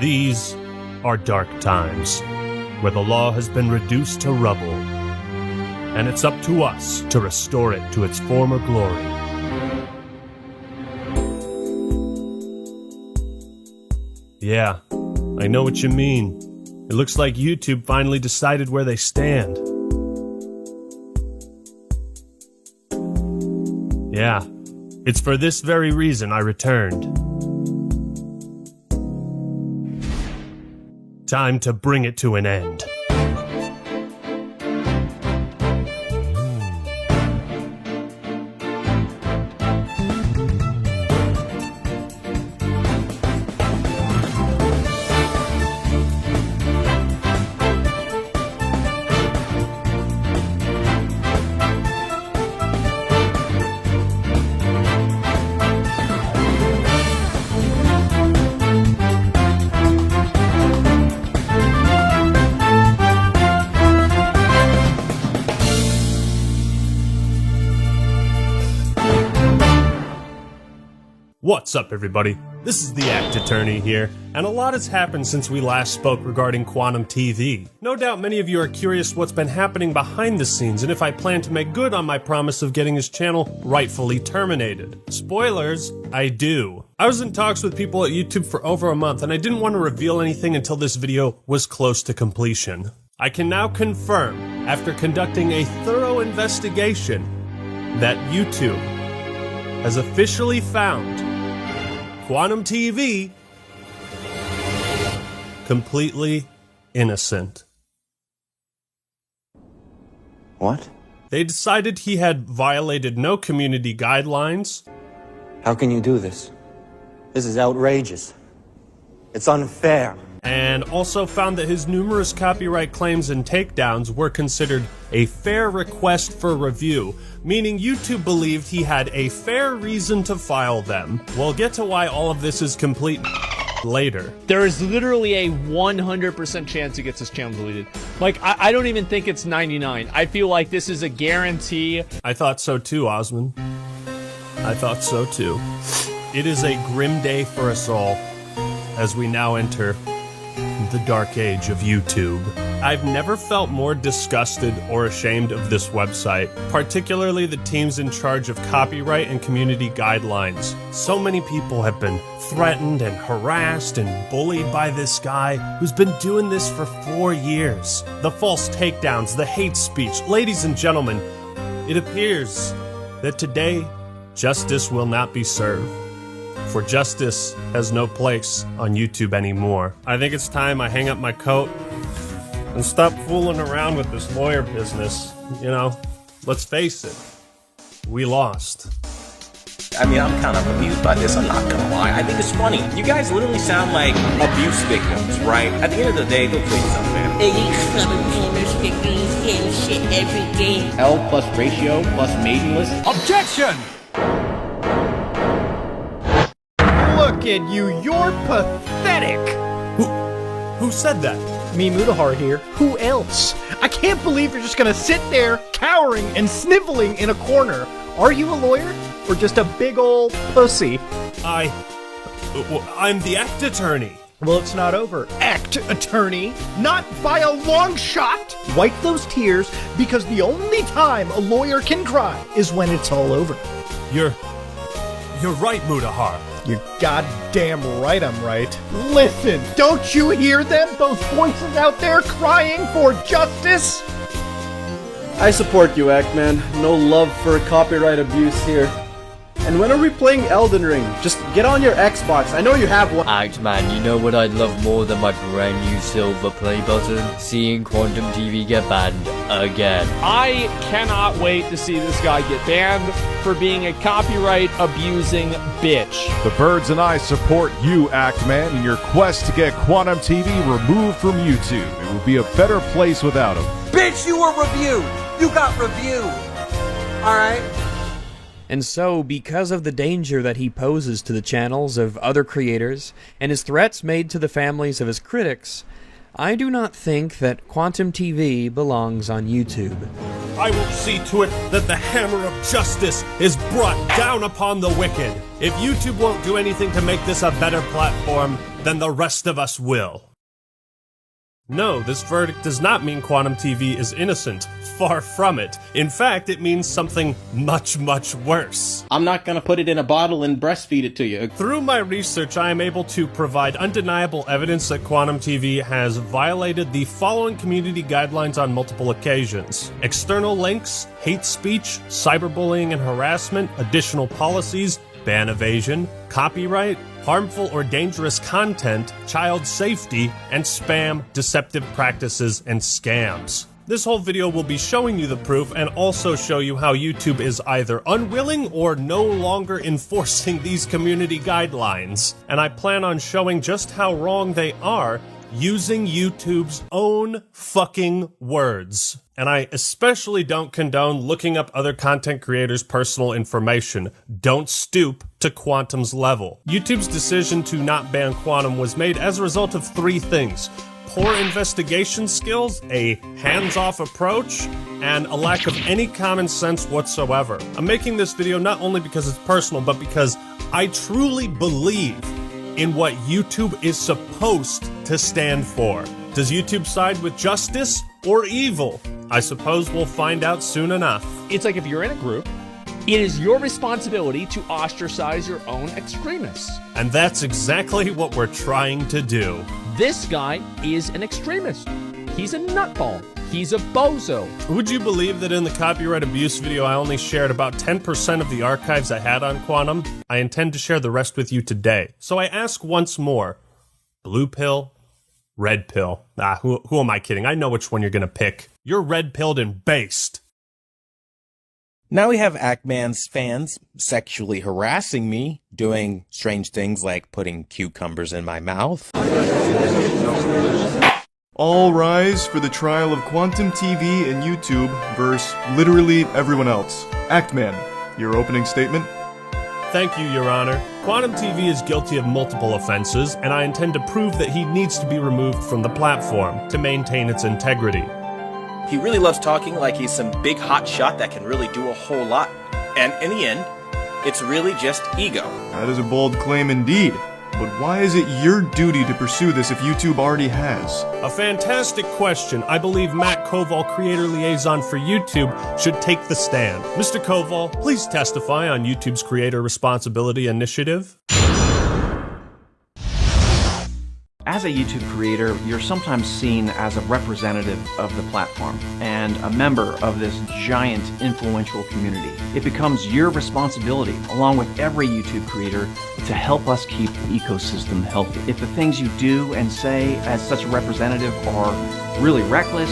These are dark times, where the law has been reduced to rubble, and it's up to us to restore it to its former glory. Yeah, I know what you mean. It looks like YouTube finally decided where they stand. Yeah, it's for this very reason I returned. Time to bring it to an end. What's up, everybody? This is the Act Attorney here, and a lot has happened since we last spoke regarding Quantum TV. No doubt many of you are curious what's been happening behind the scenes and if I plan to make good on my promise of getting his channel rightfully terminated. Spoilers, I do. I was in talks with people at YouTube for over a month, and I didn't want to reveal anything until this video was close to completion. I can now confirm, after conducting a thorough investigation, that YouTube has officially found Quantum TV completely innocent. What? They decided he had violated no community guidelines. How can you do this? This is outrageous. It's unfair. And also found that his numerous copyright claims and takedowns were considered a fair request for review, meaning YouTube believed he had a fair reason to file them. We'll get to why all of this is complete later. There is literally a 100% chance he gets his channel deleted. Like, I don't even think it's 99. I feel like this is a guarantee. I thought so too, Osmond. I thought so too. It is a grim day for us all as we now enter the dark age of YouTube. I've never felt more disgusted or ashamed of this website, particularly the teams in charge of copyright and community guidelines. So many people have been threatened and harassed and bullied by this guy who's been doing this for 4 years. The false takedowns, the hate speech. Ladies and gentlemen, it appears that today justice will not be served. For justice has no place on YouTube anymore. I think it's time I hang up my coat and stop fooling around with this lawyer business. You know, let's face it, we lost. I mean, I'm kind of amused by this, I'm not gonna lie. I think it's funny. You guys literally sound like abuse victims, right? At the end of the day, they'll tell you something. These Filipinos get these game shit every day. L plus ratio plus maidenless. Objection! Look at you, you're pathetic! Who said that? Me, Mudahar here. Who else? I can't believe you're just gonna sit there, cowering and sniveling in a corner. Are you a lawyer? Or just a big old pussy? I'm the Act Attorney. Well, it's not over. Act Attorney. Not by a long shot! Wipe those tears, because the only time a lawyer can cry is when it's all over. You're right, Mudahar. You're goddamn right I'm right. Listen, don't you hear them? Those voices out there crying for justice? I support you, ActMan. No love for copyright abuse here. And when are we playing Elden Ring? Just get on your Xbox. I know you have one. ActMan, you know what I'd love more than my brand new silver play button? Seeing Quantum TV get banned again. I cannot wait to see this guy get banned for being a copyright abusing bitch. The Birds and I support you, ActMan, in your quest to get Quantum TV removed from YouTube. It would be a better place without him. Bitch, you were reviewed! You got reviewed! Alright? And so, because of the danger that he poses to the channels of other creators, and his threats made to the families of his critics, I do not think that Quantum TV belongs on YouTube. I will see to it that the hammer of justice is brought down upon the wicked. If YouTube won't do anything to make this a better platform, then the rest of us will. No, this verdict does not mean Quantum TV is innocent. Far from it. In fact, it means something much, much worse. I'm not gonna put it in a bottle and breastfeed it to you. Through my research, I am able to provide undeniable evidence that Quantum TV has violated the following community guidelines on multiple occasions: external links, hate speech, cyberbullying and harassment, additional policies, ban evasion, copyright, harmful or dangerous content, child safety, and spam, deceptive practices, and scams. This whole video will be showing you the proof and also show you how YouTube is either unwilling or no longer enforcing these community guidelines. And I plan on showing just how wrong they are using YouTube's own fucking words. And I especially don't condone looking up other content creators' personal information. Don't stoop to Quantum's level. YouTube's decision to not ban Quantum was made as a result of three things: poor investigation skills, a hands-off approach, and a lack of any common sense whatsoever. I'm making this video not only because it's personal, but because I truly believe in what YouTube is supposed to stand for. Does YouTube side with justice or evil? I suppose we'll find out soon enough. It's like if you're in a group, it is your responsibility to ostracize your own extremists. And that's exactly what we're trying to do. This guy is an extremist. He's a nutball. He's a bozo. Would you believe that in the copyright abuse video I only shared about 10% of the archives I had on Quantum? I intend to share the rest with you today. So I ask once more, blue pill, red pill? Who am I kidding? I know which one you're gonna pick. You're red-pilled and based. Now we have ActMan's fans sexually harassing me, doing strange things like putting cucumbers in my mouth. All rise for the trial of Quantum TV and YouTube versus literally everyone else. ActMan, your opening statement? Thank you, Your Honor. Quantum TV is guilty of multiple offenses, and I intend to prove that he needs to be removed from the platform to maintain its integrity. He really loves talking like he's some big hot shot that can really do a whole lot. And in the end, it's really just ego. That is a bold claim indeed. But why is it your duty to pursue this if YouTube already has? A fantastic question. I believe Matt Koval, creator liaison for YouTube, should take the stand. Mr. Koval, please testify on YouTube's Creator Responsibility Initiative. As a YouTube creator, you're sometimes seen as a representative of the platform and a member of this giant influential community. It becomes your responsibility, along with every YouTube creator, to help us keep the ecosystem healthy. If the things you do and say as such a representative are really reckless,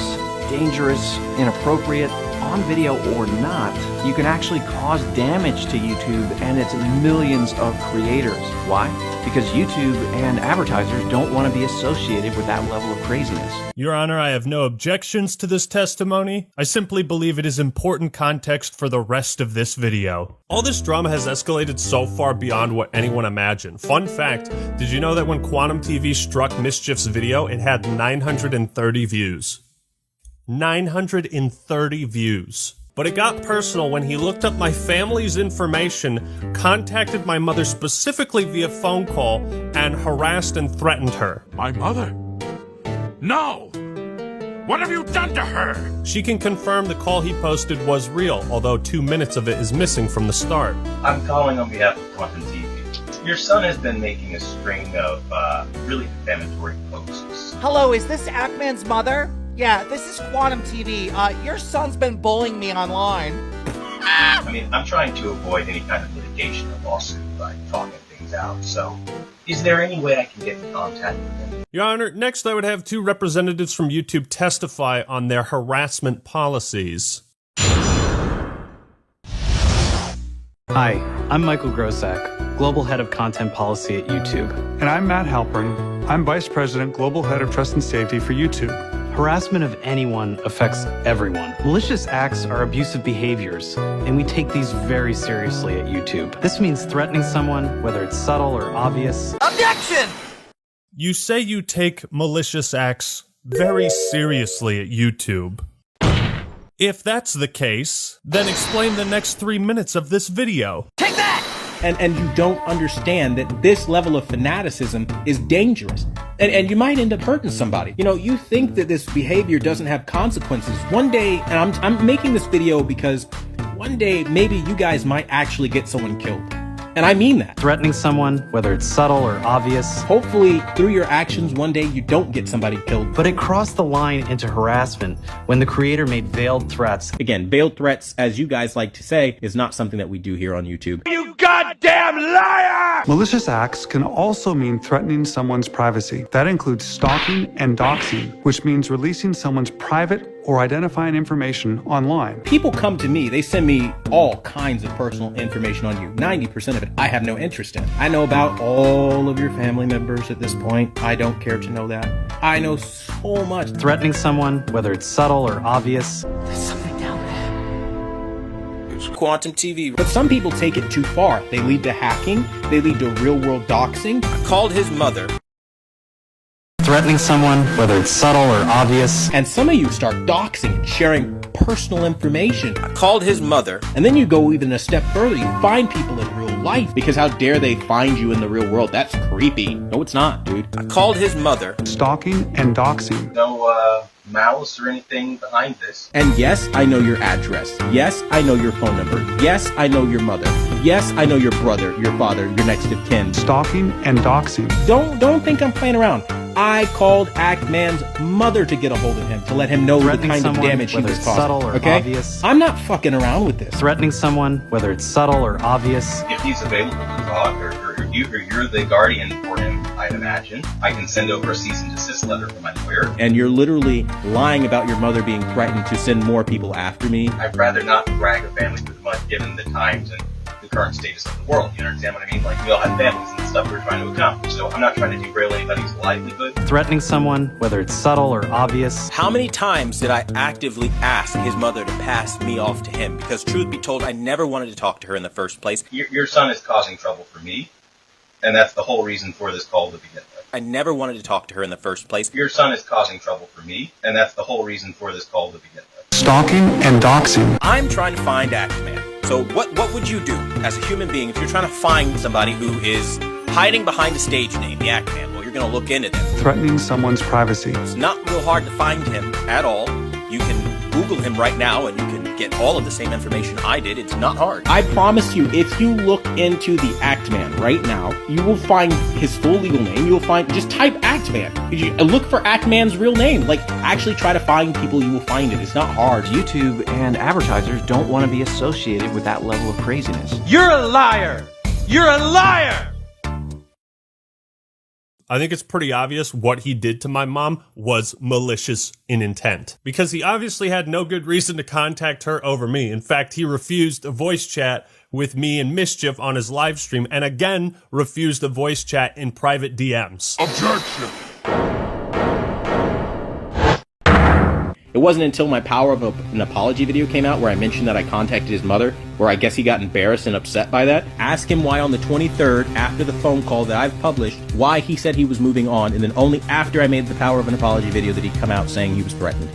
dangerous, inappropriate, on video or not, you can actually cause damage to YouTube and its millions of creators. Why? Because YouTube and advertisers don't want to be associated with that level of craziness. Your Honor, I have no objections to this testimony. I simply believe it is important context for the rest of this video. All this drama has escalated so far beyond what anyone imagined. Fun fact, did you know that when Quantum TV struck Mischief's video, it had 930 views? 930 views. But it got personal when he looked up my family's information, contacted my mother specifically via phone call, and harassed and threatened her. My mother? No! What have you done to her? She can confirm the call he posted was real, although 2 minutes of it is missing from the start. I'm calling on behalf of Quantum TV. Your son has been making a string of really defamatory posts. Hello, is this ActMan's mother? Yeah, this is Quantum TV. Your son's been bullying me online. I mean, I'm trying to avoid any kind of litigation or lawsuit by talking things out, so is there any way I can get in contact with him? Your Honor, next I would have 2 representatives from YouTube testify on their harassment policies. Hi, I'm Michael Grosak, Global Head of Content Policy at YouTube. And I'm Matt Halpern. I'm Vice President, Global Head of Trust and Safety for YouTube. Harassment of anyone affects everyone. Malicious acts are abusive behaviors, and we take these very seriously at YouTube. This means threatening someone, whether it's subtle or obvious. Objection! You say you take malicious acts very seriously at YouTube. If that's the case, then explain the next 3 minutes of this video. Take that! And you don't understand that this level of fanaticism is dangerous. And you might end up hurting somebody. You know, you think that this behavior doesn't have consequences. One day, and I'm making this video because one day maybe you guys might actually get someone killed. And I mean that. Threatening someone, whether it's subtle or obvious. Hopefully, through your actions, one day you don't get somebody killed. But it crossed the line into harassment when the creator made veiled threats. Again, veiled threats, as you guys like to say, is not something that we do here on YouTube. You goddamn liar! Malicious acts can also mean threatening someone's privacy. That includes stalking and doxing, which means releasing someone's private or identifying information online. People come to me, they send me all kinds of personal information on you. 90% of it I have no interest in. I know about all of your family members at this point. I don't care to know that. I know so much. Threatening someone, whether it's subtle or obvious. There's something down there. It's Quantum TV. But some people take it too far. They lead to hacking. They lead to real-world doxing. I called his mother. Threatening someone, whether it's subtle or obvious. And some of you start doxing and sharing personal information. I called his mother. And then you go even a step further. You find people in real life. Because how dare they find you in the real world? That's creepy. No, it's not, dude. I called his mother. Stalking and doxing. No, malice or anything behind this. And yes, I know your address. Yes, I know your phone number. Yes, I know your mother. Yes, I know your brother, your father, your next of kin. Stalking and doxing. Don't think I'm playing around. I called ActMan's mother to get a hold of him, to let him know the kind of damage he was causing. Subtle or obvious. I'm not fucking around with this. Threatening someone, whether it's subtle or obvious. If he's available to talk, or you're the guardian for him, I'd imagine, I can send over a cease and desist letter from my lawyer. And you're literally lying about your mother being threatened to send more people after me. I'd rather not drag a family through the mud given the times and the current status of the world. You understand what I mean? Like, we all have families and stuff we're trying to accomplish. So I'm not trying to derail anybody's livelihood. Threatening someone, whether it's subtle or obvious. How many times did I actively ask his mother to pass me off to him? Because truth be told, I never wanted to talk to her in the first place. Your son is causing trouble for me, and that's the whole reason for this call to begin with. I never wanted to talk to her in the first place. Your son is causing trouble for me, and that's the whole reason for this call to begin with. Stalking and doxing. I'm trying to find ActMan. So what would you do as a human being if you're trying to find somebody who is hiding behind a stage name, the ActMan? Well, you're going to look into them. Threatening someone's privacy. It's not real hard to find him at all. You can Google him right now and you can get all of the same information I did. It's not hard. I promise you, if you look into the ActMan right now, you will find his full legal name. You will find, just type ActMan. Look for ActMan's real name. Like, actually try to find people, you will find it. It's not hard. YouTube and advertisers don't want to be associated with that level of craziness. You're a liar! You're a liar! I think it's pretty obvious what he did to my mom was malicious in intent, because he obviously had no good reason to contact her over me. In fact, he refused a voice chat with me and Mischief on his live stream, and again refused a voice chat in private DMs. Objection! It wasn't until my Power of an Apology video came out where I mentioned that I contacted his mother, where I guess he got embarrassed and upset by that. Ask him why on the 23rd, after the phone call that I've published, why he said he was moving on, and then only after I made the Power of an Apology video did he come out saying he was threatened.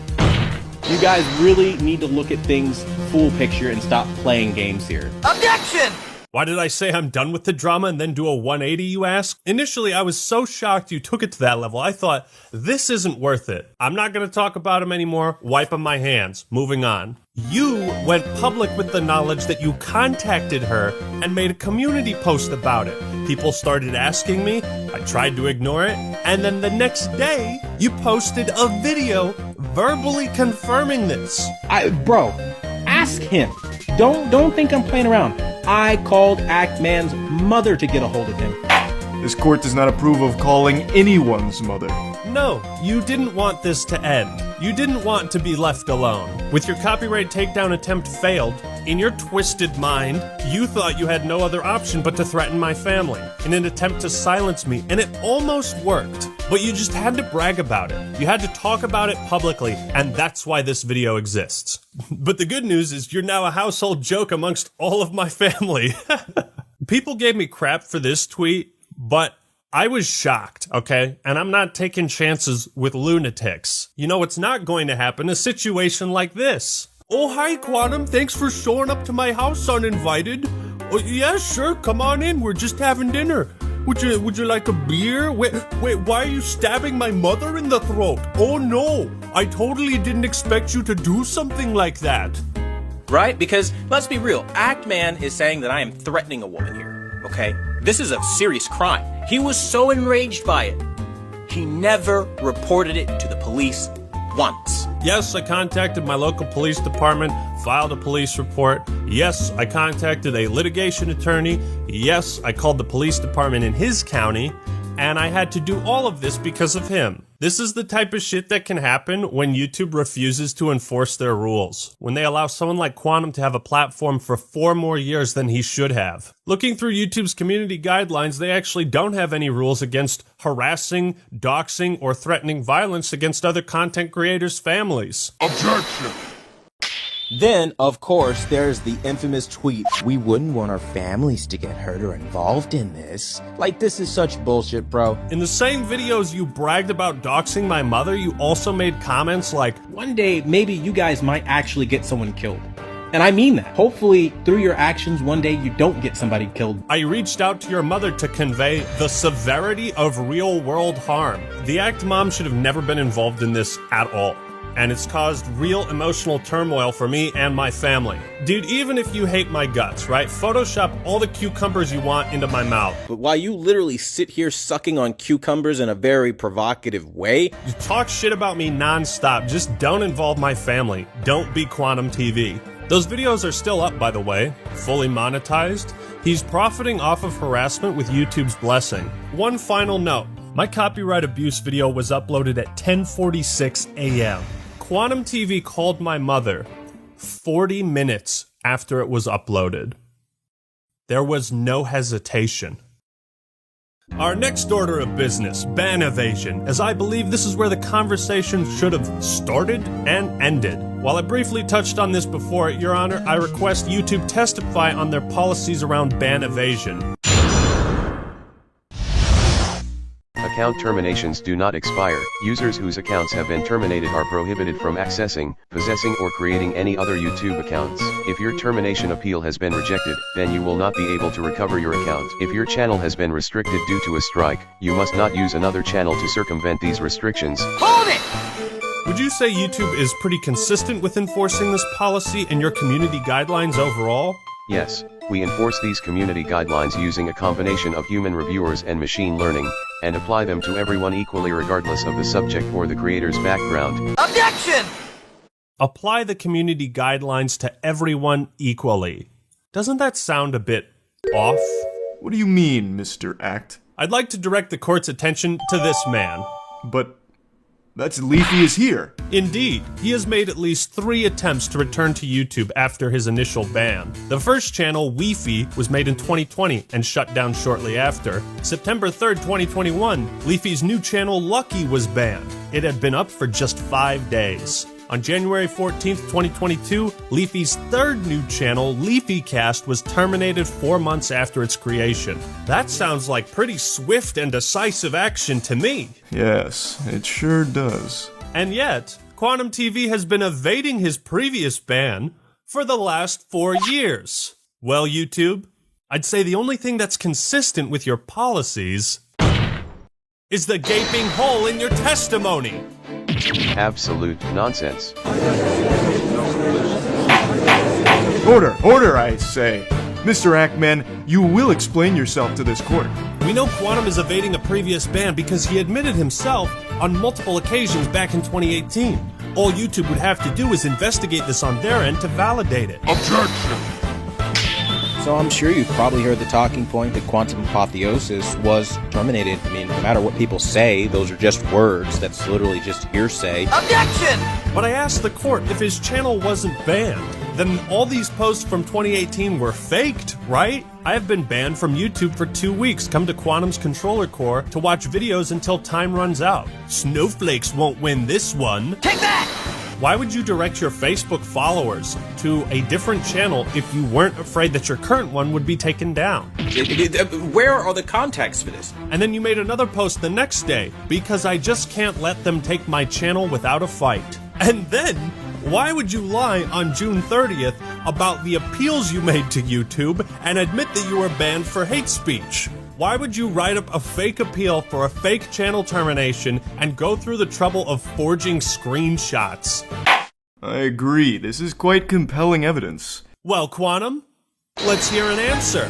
You guys really need to look at things full picture and stop playing games here. Objection! Why did I say I'm done with the drama and then do a 180, you ask? Initially, I was so shocked you took it to that level. I thought, this isn't worth it. I'm not going to talk about him anymore. Wiping my hands. Moving on. You went public with the knowledge that you contacted her and made a community post about it. People started asking me. I tried to ignore it. And then the next day, you posted a video verbally confirming this. Bro, ask him. Don't think I'm playing around. I called ActMan's mother to get a hold of him. This court does not approve of calling anyone's mother. No, you didn't want this to end. You didn't want to be left alone. With your copyright takedown attempt failed, in your twisted mind, you thought you had no other option but to threaten my family in an attempt to silence me, and it almost worked. But you just had to brag about it. You had to talk about it publicly, and that's why this video exists. But the good news is you're now a household joke amongst all of my family. People gave me crap for this tweet, but I was shocked, okay? And I'm not taking chances with lunatics. You know what's not going to happen? A situation like this. Oh, hi, Quantum. Thanks for showing up to my house uninvited. Oh, yeah, sure. Come on in. We're just having dinner. Would you like a beer? Wait, why are you stabbing my mother in the throat? Oh, no. I totally didn't expect you to do something like that. Right? Because, let's be real, ActMan is saying that I am threatening a woman here, okay? This is a serious crime. He was so enraged by it, he never reported it to the police once. Yes, I contacted my local police department, filed a police report. Yes, I contacted a litigation attorney. Yes, I called the police department in his county, and I had to do all of this because of him. This is the type of shit that can happen when YouTube refuses to enforce their rules. When they allow someone like Quantum to have a platform for 4 more years than he should have. Looking through YouTube's community guidelines, they actually don't have any rules against harassing, doxing, or threatening violence against other content creators' families. Objection! Then, of course, there's the infamous tweet, "We wouldn't want our families to get hurt or involved in this." Like, this is such bullshit, bro. In the same videos you bragged about doxing my mother, you also made comments like, "One day, maybe you guys might actually get someone killed." And I mean that. Hopefully, through your actions, one day you don't get somebody killed. I reached out to your mother to convey the severity of real-world harm. The ActMan should have never been involved in this at all. And it's caused real emotional turmoil for me and my family. Dude, even if you hate my guts, right? Photoshop all the cucumbers you want into my mouth. But while you literally sit here sucking on cucumbers in a very provocative way, you talk shit about me nonstop. Just don't involve my family. Don't be Quantum TV. Those videos are still up, by the way, fully monetized. He's profiting off of harassment with YouTube's blessing. One final note. My copyright abuse video was uploaded at 10:46 a.m. Quantum TV called my mother 40 minutes after it was uploaded. There was no hesitation. Our next order of business, ban evasion, as I believe this is where the conversation should have started and ended. While I briefly touched on this before, Your Honor, I request YouTube testify on their policies around ban evasion. Account terminations do not expire. Users whose accounts have been terminated are prohibited from accessing, possessing, or creating any other YouTube accounts. If your termination appeal has been rejected, then you will not be able to recover your account. If your channel has been restricted due to a strike, you must not use another channel to circumvent these restrictions. Hold it! Would you say YouTube is pretty consistent with enforcing this policy and your community guidelines overall? Yes, we enforce these community guidelines using a combination of human reviewers and machine learning, and apply them to everyone equally regardless of the subject or the creator's background. Objection! Apply the community guidelines to everyone equally. Doesn't that sound a bit off? What do you mean, Mr. Act? I'd like to direct the court's attention to this man. But that's Leafy is here. Indeed, he has made at least 3 attempts to return to YouTube after his initial ban. The first channel, Leafy, was made in 2020 and shut down shortly after. September 3rd, 2021, Leafy's new channel, Lucky, was banned. It had been up for just 5 days. On January 14th, 2022, Leafy's 3rd new channel, LeafyCast, was terminated 4 months after its creation. That sounds like pretty swift and decisive action to me. Yes, it sure does. And yet, Quantum TV has been evading his previous ban for the last 4 years. Well, YouTube, I'd say the only thing that's consistent with your policies is the gaping hole in your testimony. Absolute nonsense. Order, I say. Mr. ActMan, you will explain yourself to this court. We know Quantum is evading a previous ban because he admitted himself on multiple occasions back in 2018. All YouTube would have to do is investigate this on their end to validate it. Objection! So I'm sure you've probably heard the talking point that Quantum Apotheosis was terminated. I mean, no matter what people say, those are just words. That's literally just hearsay. Objection! But I asked the court if his channel wasn't banned, then all these posts from 2018 were faked, right? I have been banned from YouTube for 2 weeks. Come to Quantum's controller core to watch videos until time runs out. Snowflakes won't win this one. Take that! Why would you direct your Facebook followers to a different channel if you weren't afraid that your current one would be taken down? Where are the contacts for this? And then you made another post the next day, because I just can't let them take my channel without a fight. And then, why would you lie on June 30th about the appeals you made to YouTube and admit that you were banned for hate speech? Why would you write up a fake appeal for a fake channel termination and go through the trouble of forging screenshots? I agree, this is quite compelling evidence. Well, Quantum, let's hear an answer.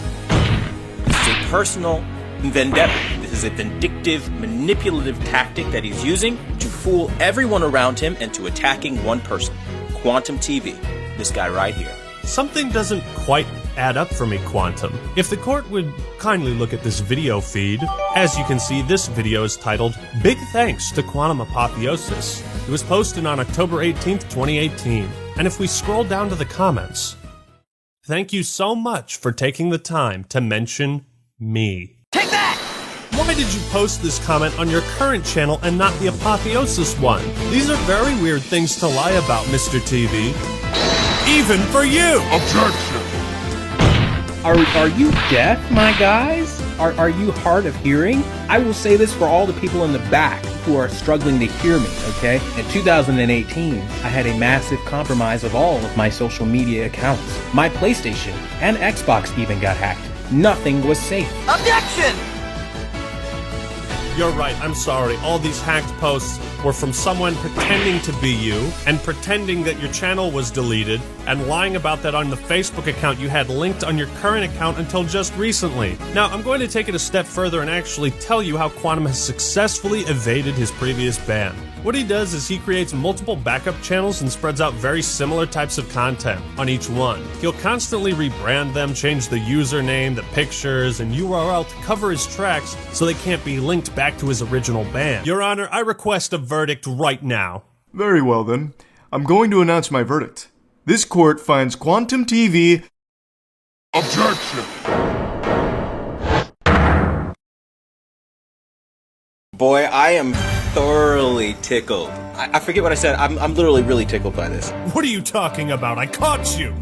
This is a personal vendetta. This is a vindictive, manipulative tactic that he's using to fool everyone around him into attacking one person. Quantum TV. This guy right here. Something doesn't quite add up for me, Quantum. If the court would kindly look at this video feed, as you can see, this video is titled Big Thanks to Quantum Apotheosis. It was posted on October 18th, 2018. And if we scroll down to the comments, thank you so much for taking the time to mention me. Take that! Why did you post this comment on your current channel and not the Apotheosis one? These are very weird things to lie about, Mr. TV. Even for you! Objection! Are you deaf, my guys? Are you hard of hearing? I will say this for all the people in the back who are struggling to hear me, okay? In 2018, I had a massive compromise of all of my social media accounts. My PlayStation and Xbox even got hacked. Nothing was safe. Objection! You're right, I'm sorry. All these hacked posts were from someone pretending to be you, and pretending that your channel was deleted, and lying about that on the Facebook account you had linked on your current account until just recently. Now, I'm going to take it a step further and actually tell you how Quantum has successfully evaded his previous ban. What he does is he creates multiple backup channels and spreads out very similar types of content on each one. He'll constantly rebrand them, change the username, the pictures, and URL to cover his tracks so they can't be linked back to his original ban. Your Honor, I request a verdict right now. Very well then. I'm going to announce my verdict. This court finds Quantum TV... Objection! Boy, I am thoroughly tickled. I forget what I said. I'm literally really tickled by this. What are you talking about? I caught you!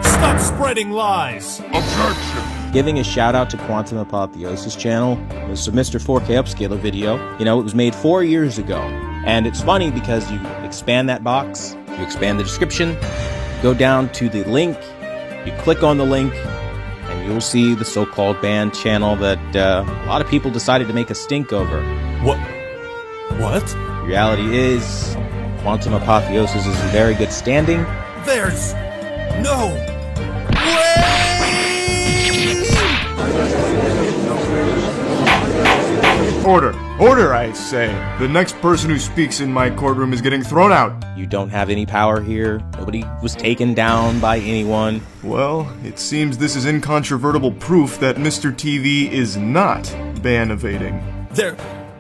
Stop spreading lies! Objection! Giving a shout out to Quantum Apotheosis channel. It was a Mr. 4K upscaler video. You know, it was made 4 years ago. And it's funny because you expand that box, you expand the description, go down to the link, you click on the link, and you'll see the so-called banned channel that a lot of people decided to make a stink over. What? Reality is, Quantum Apotheosis is in very good standing. There's no way! Order! Order, I say! The next person who speaks in my courtroom is getting thrown out! You don't have any power here. Nobody was taken down by anyone. Well, it seems this is incontrovertible proof that Mr. TV is not ban evading.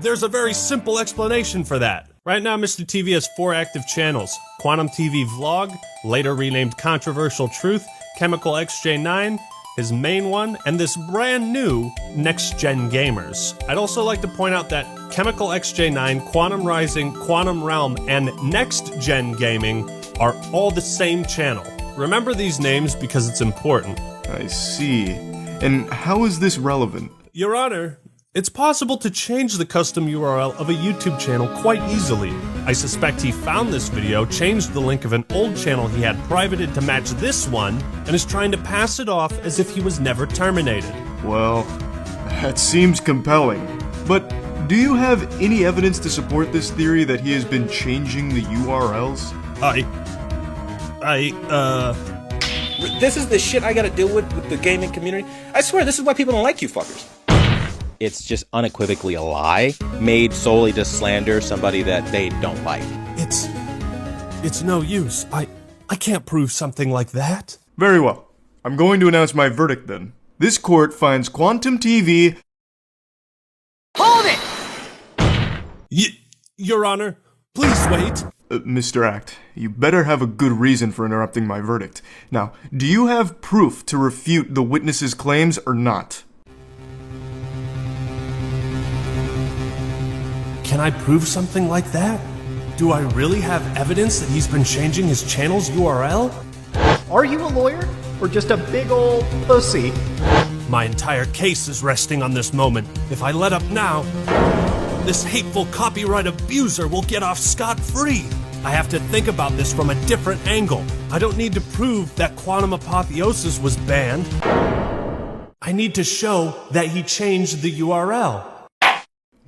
There's a very simple explanation for that. Right now, Mr. TV has 4 active channels. Quantum TV Vlog, later renamed Controversial Truth, Chemical XJ9, his main one, and this brand new Next Gen Gamers. I'd also like to point out that Chemical XJ9, Quantum Rising, Quantum Realm, and Next Gen Gaming are all the same channel. Remember these names because it's important. I see. And how is this relevant? Your Honor, it's possible to change the custom URL of a YouTube channel quite easily. I suspect he found this video, changed the link of an old channel he had privated to match this one, and is trying to pass it off as if he was never terminated. Well, that seems compelling. But do you have any evidence to support this theory that he has been changing the URLs? This is the shit I gotta deal with the gaming community. I swear, this is why people don't like you fuckers. It's just unequivocally a lie, made solely to slander somebody that they don't like. It's no use. I can't prove something like that. Very well. I'm going to announce my verdict then. This court finds Quantum TV... Hold it! Your Honor, please wait. Mr. Act, you better have a good reason for interrupting my verdict. Now, do you have proof to refute the witness's claims or not? Can I prove something like that? Do I really have evidence that he's been changing his channel's URL? Are you a lawyer? Or just a big old pussy? My entire case is resting on this moment. If I let up now, this hateful copyright abuser will get off scot-free. I have to think about this from a different angle. I don't need to prove that Quantum Apotheosis was banned. I need to show that he changed the URL.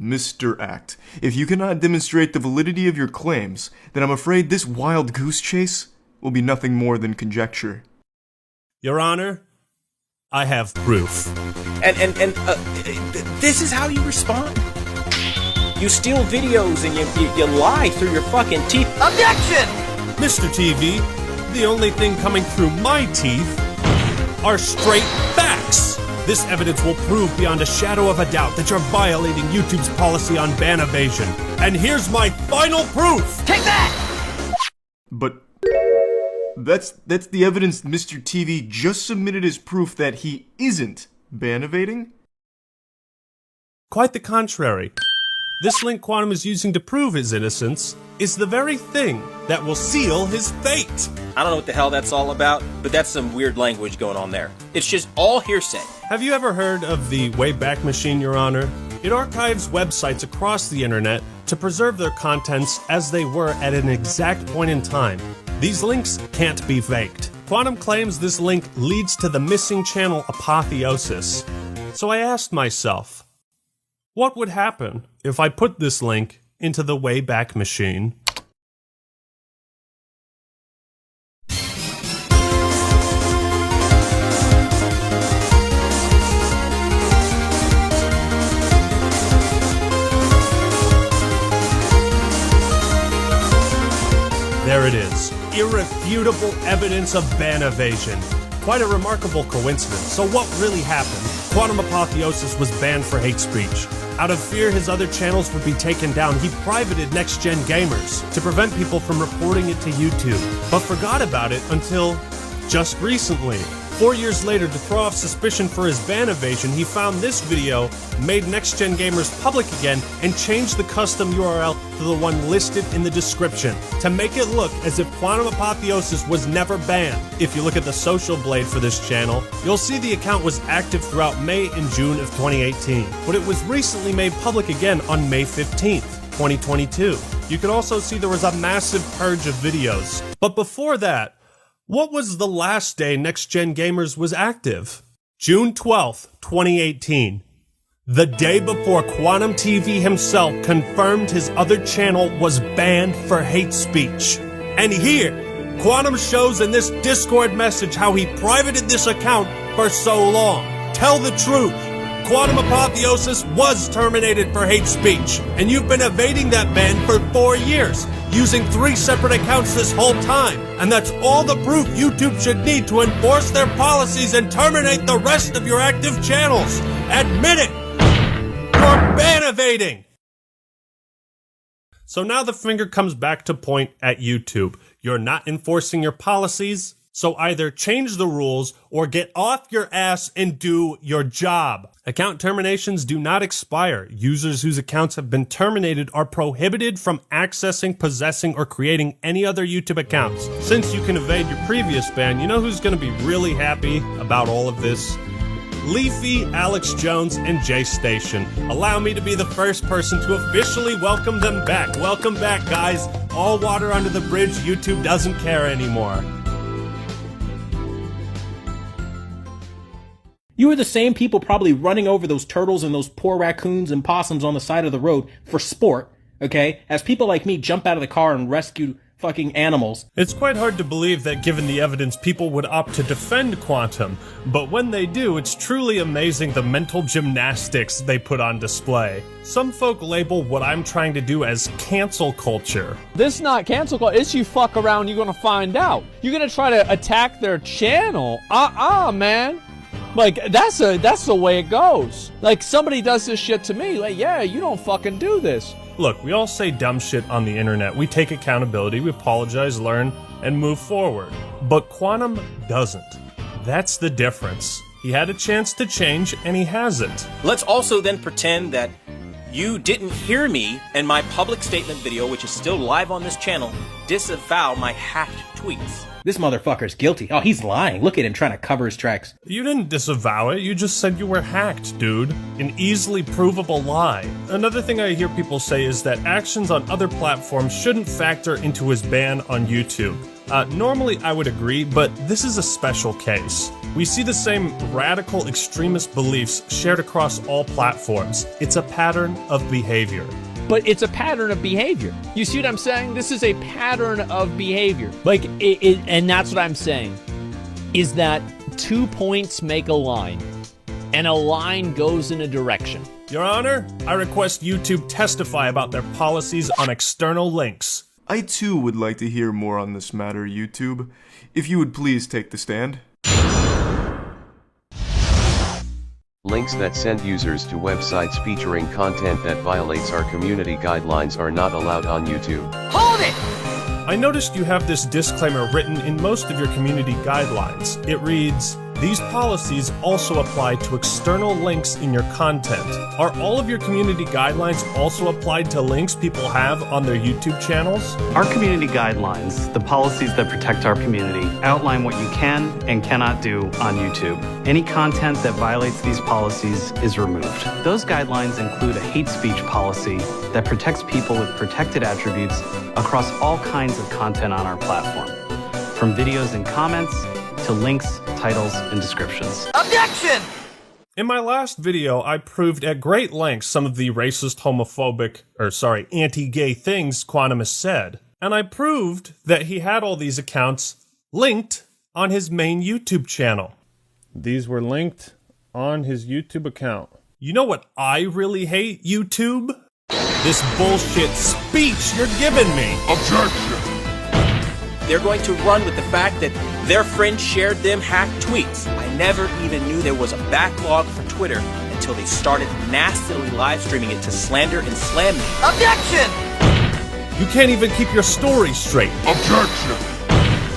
Mr. Act, if you cannot demonstrate the validity of your claims, then I'm afraid this wild goose chase will be nothing more than conjecture. Your Honor, I have proof. And this is how you respond? You steal videos and you lie through your fucking teeth. Objection! Mr. TV, the only thing coming through my teeth are straight facts. This evidence will prove beyond a shadow of a doubt that you're violating YouTube's policy on ban evasion. And here's my final proof! Take that! But that's the evidence Mr. TV just submitted as proof that he isn't ban evading? Quite the contrary. This link Quantum is using to prove his innocence is the very thing that will seal his fate. I don't know what the hell that's all about, but that's some weird language going on there. It's just all hearsay. Have you ever heard of the Wayback Machine, Your Honor? It archives websites across the internet to preserve their contents as they were at an exact point in time. These links can't be faked. Quantum claims this link leads to the missing channel Apotheosis. So I asked myself, what would happen if I put this link into the Wayback Machine? There it is. Irrefutable evidence of ban evasion. Quite a remarkable coincidence. So what really happened? Quantum Apotheosis was banned for hate speech. Out of fear his other channels would be taken down, he privated Next Gen Gamers to prevent people from reporting it to YouTube, but forgot about it until just recently. 4 years later, to throw off suspicion for his ban evasion, he found this video, made Next Gen Gamers public again, and changed the custom URL to the one listed in the description to make it look as if Quantum Apotheosis was never banned. If you look at the social blade for this channel, you'll see the account was active throughout May and June of 2018, but it was recently made public again on May 15th, 2022. You can also see there was a massive purge of videos. But before that, what was the last day Next Gen Gamers was active? June 12th, 2018. The day before Quantum TV himself confirmed his other channel was banned for hate speech. And here, Quantum shows in this Discord message how he privated this account for so long. Tell the truth. Quantum Apotheosis was terminated for hate speech, and you've been evading that ban for 4 years, using 3 separate accounts this whole time, and that's all the proof YouTube should need to enforce their policies and terminate the rest of your active channels. Admit it! You're ban evading! So now the finger comes back to point at YouTube. You're not enforcing your policies, so either change the rules or get off your ass and do your job. Account terminations do not expire. Users whose accounts have been terminated are prohibited from accessing, possessing, or creating any other YouTube accounts. Since you can evade your previous ban, you know who's going to be really happy about all of this? Leafy, Alex Jones, and Jay Station. Allow me to be the first person to officially welcome them back. Welcome back, guys. All water under the bridge. YouTube doesn't care anymore. You are the same people probably running over those turtles and those poor raccoons and possums on the side of the road for sport, okay? As people like me jump out of the car and rescue fucking animals. It's quite hard to believe that given the evidence, people would opt to defend Quantum, but when they do, it's truly amazing the mental gymnastics they put on display. Some folk label what I'm trying to do as cancel culture. This is not cancel culture, it's you fuck around, you're gonna find out. You're gonna try to attack their channel? Man. Like, that's the way it goes. Like, somebody does this shit to me, like, yeah, you don't fucking do this. Look, we all say dumb shit on the internet. We take accountability, we apologize, learn, and move forward. But Quantum doesn't. That's the difference. He had a chance to change, and he hasn't. Let's also then pretend that You didn't hear me in my public statement video, which is still live on this channel, disavow my hacked tweets. This motherfucker's guilty. Oh, he's lying. Look at him trying to cover his tracks. You didn't disavow it, you just said you were hacked, dude. An easily provable lie. Another thing I hear people say is that actions on other platforms shouldn't factor into his ban on YouTube. Normally I would agree, but this is a special case. We see the same radical extremist beliefs shared across all platforms. It's a pattern of behavior. But it's a pattern of behavior. You see what I'm saying? This is a pattern of behavior. Like, and that's what I'm saying, is that 2 points make a line, and a line goes in a direction. Your Honor, I request YouTube testify about their policies on external links. I too would like to hear more on this matter, YouTube. If you would please take the stand. Links that send users to websites featuring content that violates our community guidelines are not allowed on YouTube. Hold it! I noticed you have this disclaimer written in most of your community guidelines. It reads, "These policies also apply to external links in your content." Are all of your community guidelines also applied to links people have on their YouTube channels? Our community guidelines, the policies that protect our community, outline what you can and cannot do on YouTube. Any content that violates these policies is removed. Those guidelines include a hate speech policy that protects people with protected attributes across all kinds of content on our platform, from videos and comments to links, titles, and descriptions. Objection! In my last video, I proved at great length some of the racist, homophobic, anti-gay things Quantum has said. And I proved that he had all these accounts linked on his main YouTube channel. These were linked on his YouTube account. You know what I really hate, YouTube? This bullshit speech you're giving me. Objection! They're going to run with the fact that their friend shared them hacked tweets. I never even knew there was a backlog for Twitter until they started nastily live streaming it to slander and slam me. Objection! You can't even keep your story straight. Objection!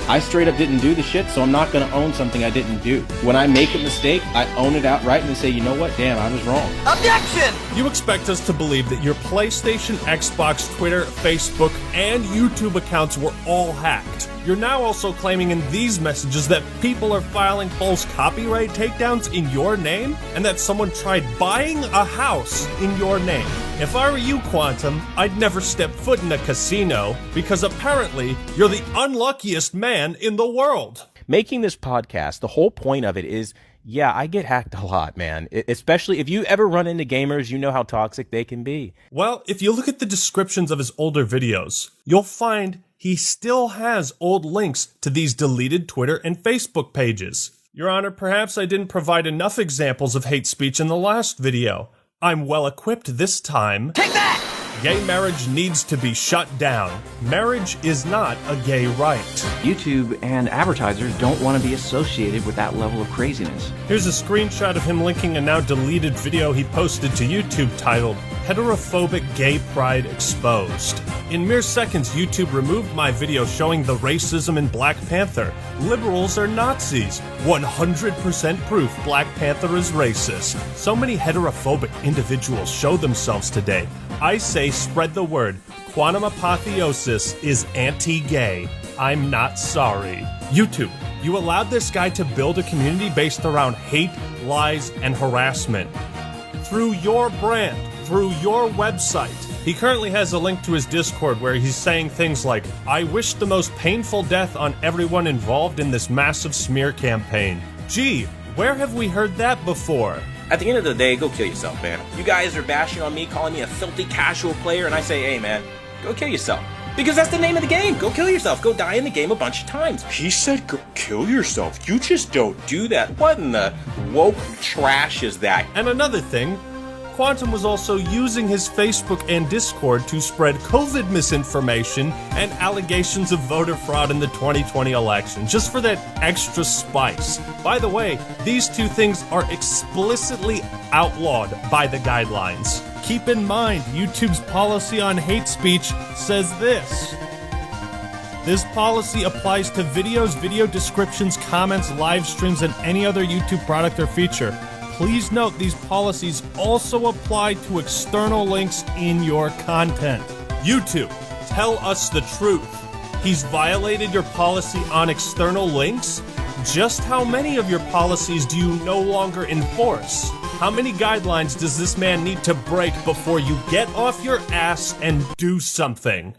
I straight up didn't do the shit, so I'm not gonna own something I didn't do. When I make a mistake, I own it outright and say, you know what, damn, I was wrong. Objection! You expect us to believe that your PlayStation, Xbox, Twitter, Facebook, and YouTube accounts were all hacked. You're now also claiming in these messages that people are filing false copyright takedowns in your name, and that someone tried buying a house in your name. If I were you, Quantum, I'd never step foot in a casino, because apparently you're the unluckiest man in the world. Making this podcast, the whole point of it is, yeah, I get hacked a lot, man. Especially if you ever run into gamers, you know how toxic they can be. Well, if you look at the descriptions of his older videos, you'll find he still has old links to these deleted Twitter and Facebook pages. Your Honor, perhaps I didn't provide enough examples of hate speech in the last video. I'm well equipped this time. Take that! Gay marriage needs to be shut down. Marriage is not a gay right. YouTube and advertisers don't want to be associated with that level of craziness. Here's a screenshot of him linking a now deleted video he posted to YouTube titled, "Heterophobic Gay Pride Exposed." In mere seconds, YouTube removed my video showing the racism in Black Panther. Liberals are Nazis. 100% proof Black Panther is racist. So many heterophobic individuals show themselves today. I say spread the word. Quantum apotheosis is anti-gay. I'm not sorry. YouTube, you allowed this guy to build a community based around hate, lies, and harassment. Through your brand, through your website. He currently has a link to his Discord where he's saying things like, "I wish the most painful death on everyone involved in this massive smear campaign." Gee, where have we heard that before? At the end of the day, go kill yourself, man. You guys are bashing on me, calling me a filthy casual player, and I say, hey, man, go kill yourself. Because that's the name of the game. Go kill yourself. Go die in the game a bunch of times. He said go kill yourself. You just don't do that. What in the woke trash is that? And another thing, Quantum was also using his Facebook and Discord to spread COVID misinformation and allegations of voter fraud in the 2020 election, just for that extra spice. By the way, these two things are explicitly outlawed by the guidelines. Keep in mind, YouTube's policy on hate speech says this. This policy applies to videos, video descriptions, comments, live streams, and any other YouTube product or feature. please note these policies also apply to external links in your content. YouTube, tell us the truth. He's violated your policy on external links? Just how many of your policies do you no longer enforce? How many guidelines does this man need to break before you get off your ass and do something?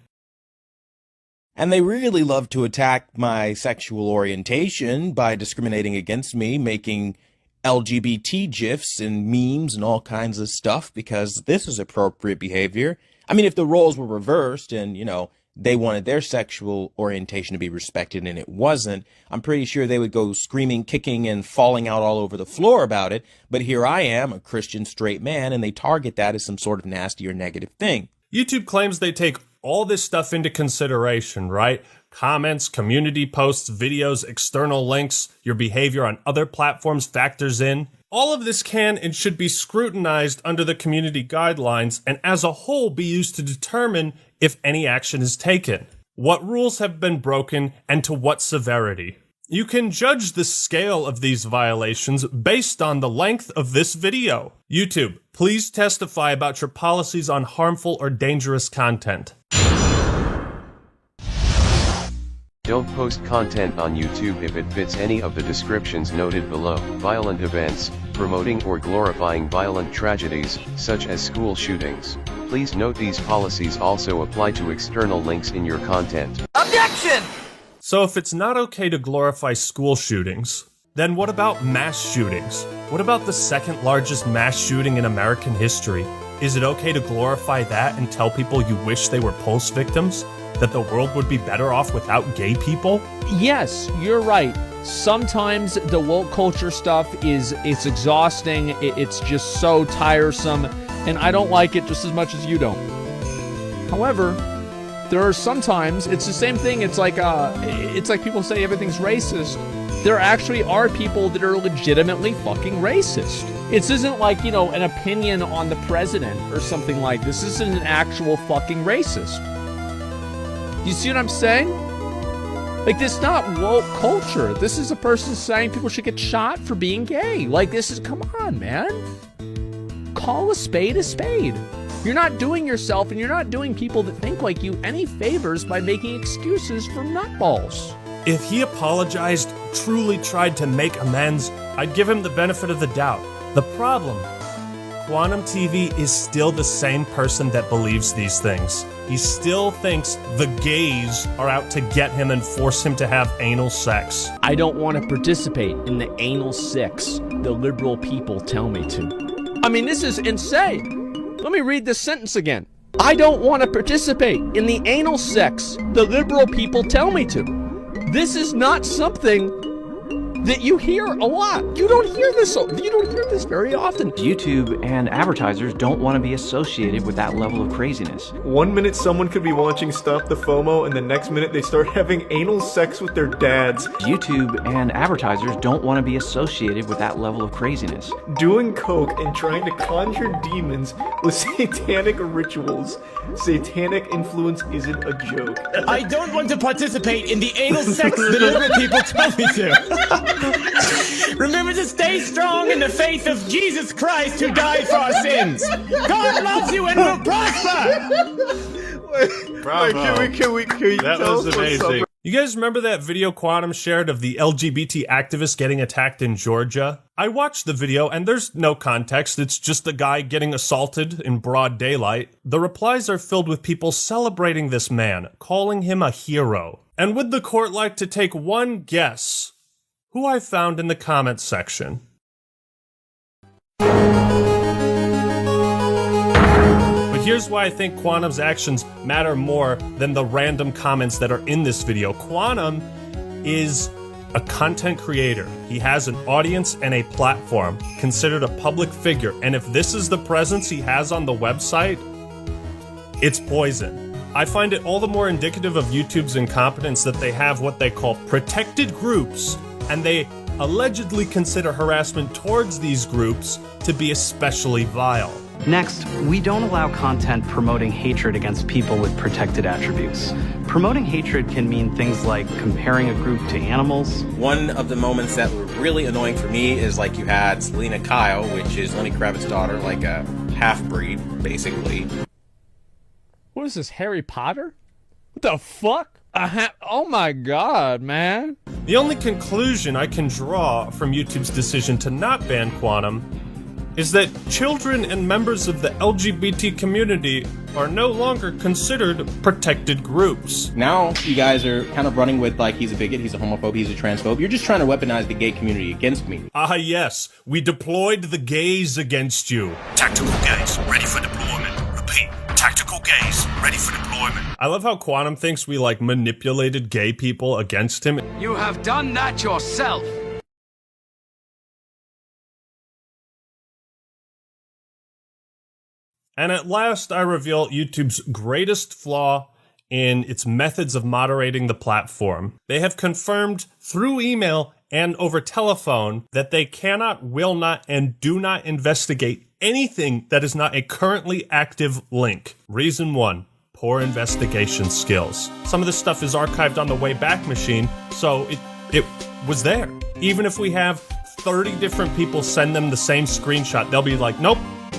And they really love to attack my sexual orientation by discriminating against me, making LGBT GIFs and memes and all kinds of stuff, because this is appropriate behavior. I mean, if the roles were reversed and, you know, they wanted their sexual orientation to be respected and it wasn't, I'm pretty sure they would go screaming, kicking, and falling out all over the floor about it. But here I am, a Christian straight man, and they target that as some sort of nasty or negative thing. YouTube claims they take all this stuff into consideration, right? Comments, community posts, videos, external links, your behavior on other platforms factors in. All of this can and should be scrutinized under the community guidelines and as a whole be used to determine if any action is taken, what rules have been broken, and to what severity. You can judge the scale of these violations based on the length of this video. YouTube, please testify about your policies on harmful or dangerous content. Don't post content on YouTube if it fits any of the descriptions noted below. Violent events, promoting or glorifying violent tragedies, such as school shootings. Please note these policies also apply to external links in your content. Objection! So if it's not okay to glorify school shootings, then what about mass shootings? What about the second largest mass shooting in American history? Is it okay to glorify that and tell people you wish they were post victims? That the world would be better off without gay people? Yes, you're right. Sometimes the woke culture stuff it's exhausting. It's just so tiresome, and I don't like it just as much as you don't. However, there are sometimes it's the same thing. It's like people say everything's racist. There actually are people that are legitimately fucking racist. This isn't like, you know, an opinion on the president or something like this. This isn't an actual fucking racist. You see what I'm saying? Like, this is not woke culture. This is a person saying people should get shot for being gay. Like, this is, come on, man. Call a spade a spade. You're not doing yourself and you're not doing people that think like you any favors by making excuses for nutballs. If he apologized, truly tried to make amends, I'd give him the benefit of the doubt. The problem, Quantum TV is still the same person that believes these things. He still thinks the gays are out to get him and force him to have anal sex. I don't want to participate in the anal sex the liberal people tell me to. I mean, this is insane. Let me read this sentence again. I don't want to participate in the anal sex the liberal people tell me to. This is not something that you hear a lot. You don't hear this very often. YouTube and advertisers don't want to be associated with that level of craziness. 1 minute someone could be watching Stop the FOMO, and the next minute they start having anal sex with their dads. YouTube and advertisers don't want to be associated with that level of craziness. Doing coke and trying to conjure demons with satanic rituals. Satanic influence isn't a joke. I don't want to participate in the anal sex the liberal people tell me to. Remember to stay strong in the faith of Jesus Christ who died for our sins. God loves you and will prosper. Bravo. Can we That tell was us what's amazing. up? You guys remember that video Quantum shared of the LGBT activist getting attacked in Georgia? I watched the video and there's no context. It's just the guy getting assaulted in broad daylight. The replies are filled with people celebrating this man, calling him a hero. And would the court like to take one guess who I found in the comments section? But here's why I think Quantum's actions matter more than the random comments that are in this video. Quantum is a content creator. He has an audience and a platform, considered a public figure. And if this is the presence he has on the website, it's poison. I find it all the more indicative of YouTube's incompetence that they have what they call protected groups, and they allegedly consider harassment towards these groups to be especially vile. Next, we don't allow content promoting hatred against people with protected attributes. Promoting hatred can mean things like comparing a group to animals. One of the moments that were really annoying for me is like you had Selena Kyle, which is Lenny Kravitz's daughter, like a half-breed, basically. What is this, Harry Potter? What the fuck? Oh my god, man. The only conclusion I can draw from YouTube's decision to not ban Quantum is that children and members of the LGBT community are no longer considered protected groups. Now you guys are kind of running with like he's a bigot, he's a homophobe, he's a transphobe. You're just trying to weaponize the gay community against me. Ah yes, we deployed the gays against you. Tactical gays, ready for deployment. Repeat, tactical gays, ready for deployment. I love how Quantum thinks we like manipulated gay people against him. You have done that yourself. And at last, I reveal YouTube's greatest flaw in its methods of moderating the platform. They have confirmed through email and over telephone that they cannot, will not, and do not investigate anything that is not a currently active link. Reason 1, poor investigation skills. Some of this stuff is archived on the Wayback Machine, so it was there. Even if we have 30 different people send them the same screenshot, they'll be like, nope.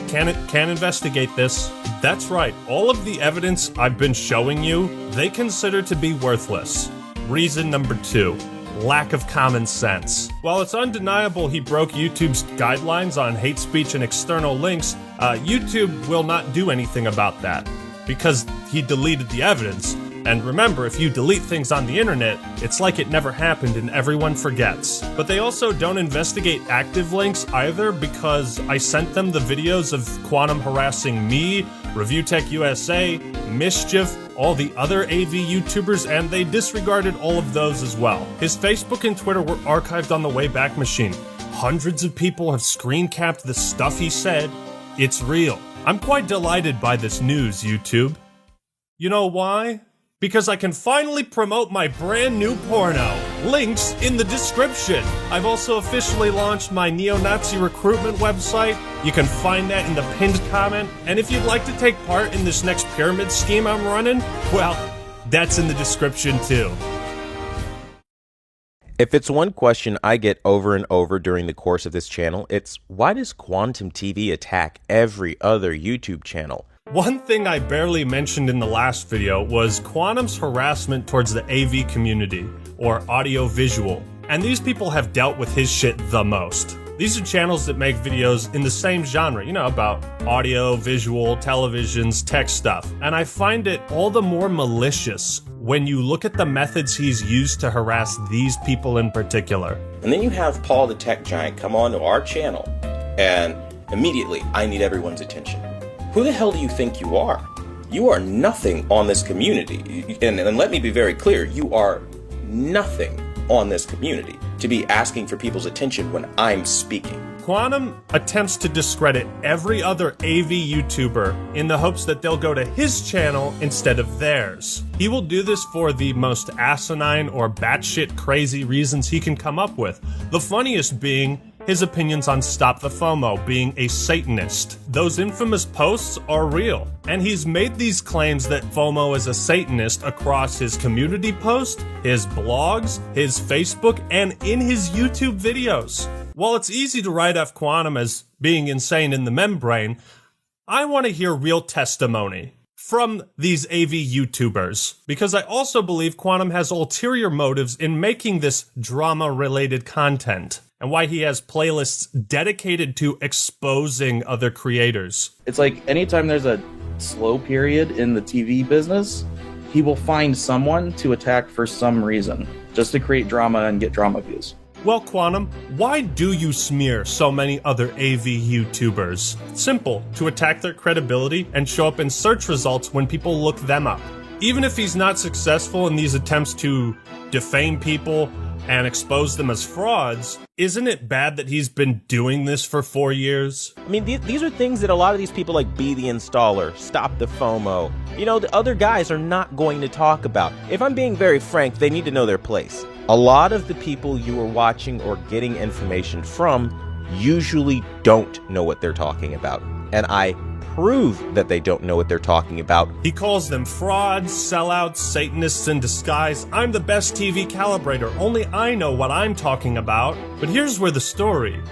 Can't investigate this. That's right, all of the evidence I've been showing you, they consider to be worthless. Reason number 2, lack of common sense. While it's undeniable he broke YouTube's guidelines on hate speech and external links, YouTube will not do anything about that because he deleted the evidence. And remember, if you delete things on the internet, it's like it never happened and everyone forgets. But they also don't investigate active links either because I sent them the videos of Quantum harassing me, ReviewTech USA, Mischief, all the other AV YouTubers, and they disregarded all of those as well. His Facebook and Twitter were archived on the Wayback Machine. Hundreds of people have screen capped the stuff he said. It's real. I'm quite delighted by this news, YouTube. You know why? Because I can finally promote my brand new porno. Links in the description. I've also officially launched my neo-Nazi recruitment website. You can find that in the pinned comment. And if you'd like to take part in this next pyramid scheme I'm running, well, that's in the description too. If it's one question I get over and over during the course of this channel, it's why does Quantum TV attack every other YouTube channel? One thing I barely mentioned in the last video was Quantum's harassment towards the AV community, or audio-visual, and these people have dealt with his shit the most. These are channels that make videos in the same genre, you know, about audio, visual, televisions, tech stuff, and I find it all the more malicious when you look at the methods he's used to harass these people in particular. And then you have Paul the Tech Giant come onto our channel, and immediately I need everyone's attention. Who the hell do you think you are? You are nothing on this community. And let me be very clear, you are nothing on this community to be asking for people's attention when I'm speaking. Quantum attempts to discredit every other AV YouTuber in the hopes that they'll go to his channel instead of theirs. He will do this for the most asinine or batshit crazy reasons he can come up with. The funniest being his opinions on Stop the FOMO, being a Satanist. Those infamous posts are real, and he's made these claims that FOMO is a Satanist across his community post, his blogs, his Facebook, and in his YouTube videos. While it's easy to write off Quantum as being insane in the membrane, I want to hear real testimony from these AV YouTubers, because I also believe Quantum has ulterior motives in making this drama-related content, and why he has playlists dedicated to exposing other creators. It's like anytime there's a slow period in the TV business, he will find someone to attack for some reason, just to create drama and get drama views. Well, Quantum, why do you smear so many other AV YouTubers? Simple, to attack their credibility and show up in search results when people look them up. Even if he's not successful in these attempts to defame people and expose them as frauds, isn't it bad that he's been doing this for 4 years? I mean, these are things that a lot of these people like Be the Installer, Stop the FOMO, you know, the other guys are not going to talk about. If I'm being very frank, they need to know their place. A lot of the people you are watching or getting information from usually don't know what they're talking about. And I prove that they don't know what they're talking about. He calls them frauds, sellouts, Satanists in disguise. I'm the best TV calibrator. Only I know what I'm talking about. But here's where the story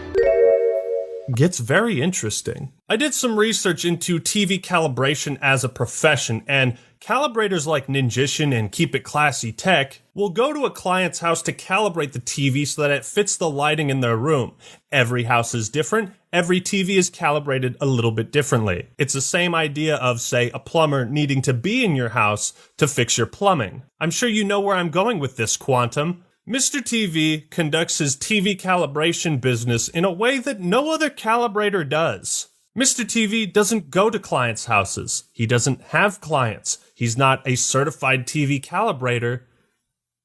gets very interesting. I did some research into TV calibration as a profession, and calibrators like Ninjician and Keep It Classy Tech will go to a client's house to calibrate the TV so that it fits the lighting in their room. Every house is different. Every TV is calibrated a little bit differently. It's the same idea of, say, a plumber needing to be in your house to fix your plumbing. I'm sure you know where I'm going with this, Quantum. Mr. TV conducts his TV calibration business in a way that no other calibrator does. Mr. TV doesn't go to clients' houses. He doesn't have clients. He's not a certified TV calibrator.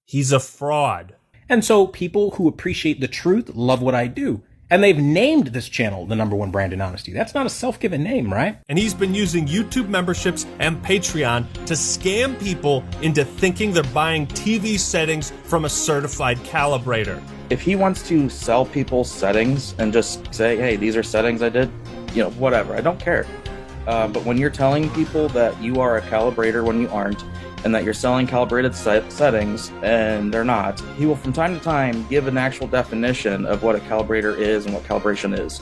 He's a fraud. And so people who appreciate the truth love what I do. And they've named this channel the #1 brand in honesty. That's not a self-given name, right? And he's been using YouTube memberships and Patreon to scam people into thinking they're buying TV settings from a certified calibrator. If he wants to sell people settings and just say, hey, these are settings I did, whatever, I don't care. But when you're telling people that you are a calibrator when you aren't, and that you're selling calibrated settings and they're not, he will from time to time give an actual definition of what a calibrator is and what calibration is.